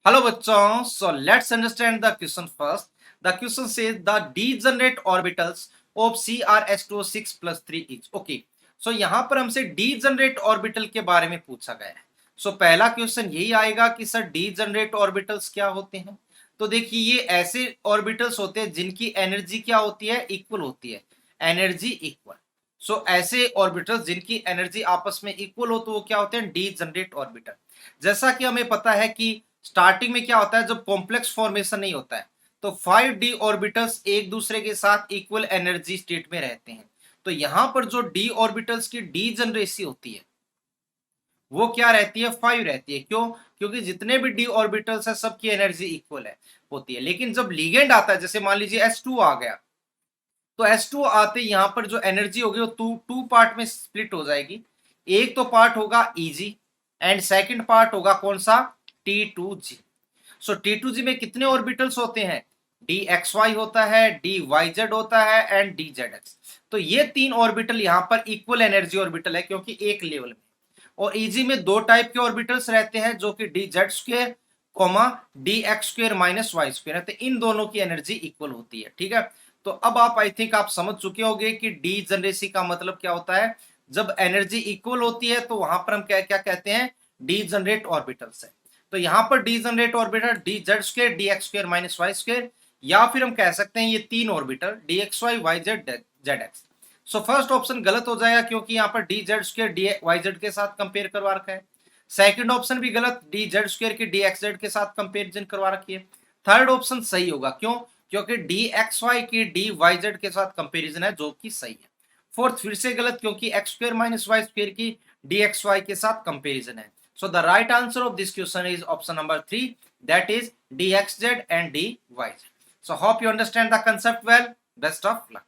Hello बच्चों, so let's understand the question first. The question says the degenerate orbitals of CrS2 6 plus 3 is okay. So यहाँ पर हमसे degenerate orbital के बारे में पूछा गया है. So पहला क्वेश्चन यही आएगा कि सर degenerate orbitals क्या होते हैं. तो देखिए ये ऐसे orbitals होते हैं जिनकी एनर्जी क्या होती है, इक्वल होती है, एनर्जी इक्वल. सो ऐसे ऑर्बिटल्स जिनकी एनर्जी आपस में इक्वल हो तो वो क्या होते हैं, डीजनरेट ऑर्बिटल. जैसा कि हमें पता है कि स्टार्टिंग में क्या होता है, जब कॉम्प्लेक्स फॉर्मेशन नहीं होता है तो 5d ऑर्बिटल्स एक दूसरे के साथ इक्वल एनर्जी स्टेट में रहते हैं. तो यहां पर जो d ऑर्बिटल्स की डीजनरेसी होती है वो क्या रहती है, 5 रहती है. क्यों? क्योंकि जितने भी d ऑर्बिटल्स है सबकी एनर्जी इक्वल है होती है. लेकिन जब लिगेंड आता है, जैसे मान लीजिए S2 आ गया, तो S2 आते यहाँ पर जो एनर्जी होगी वो टू पार्ट में स्प्लिट हो जाएगी. एक तो पार्ट होगा Eg एंड सेकंड पार्ट होगा कौन सा, T2g. सो T2g में कितने ऑर्बिटल्स होते हैं, dxy होता है, dyz होता है एंड dzx. तो ये तीन ऑर्बिटल यहाँ पर इक्वल एनर्जी ऑर्बिटल है क्योंकि एक लेवल में. और Eg में दो टाइप के ऑर्बिटल्स रहते हैं जो कि dz square comma dx square minus Y square है. तो इन दोनों की एनर्जी इक्वल होती है. ठीक है, तो अब आप आई थिंक आप समझ चुके होंगे कि डीजनरेसी का मतलब क्या होता है. जब एनर्जी इक्वल होती है तो वहां पर हम क्या क्या कहते हैं, डीजनरेट ऑर्बिटल्स है. तो यहां पर degenerate orbital D Z square D X square minus Y square, या फिर हम कह सकते हैं ये तीन orbital D X Y Y Z Z X. So first option गलत हो जाएगा क्योंकि यहाँ पर D Z square D Y Z के साथ कंपेयर करवा रखा है. सेकंड ऑप्शन भी गलत, डी जेड स्क्वायर की डी एक्स जेड के साथ कंपेरिजन करवा रखी है. थर्ड ऑप्शन सही होगा. क्यों? क्योंकि डी एक्स वाई की डी वाई जेड के साथ कंपेरिजन है जो कि सही है. फोर्थ फिर से गलत क्योंकि X square minus Y square की डी एक्स वाई के साथ कंपेरिजन है. So the right answer of this question is option number 3, that is dxz and dyz. So hope you understand the concept well. Best of luck.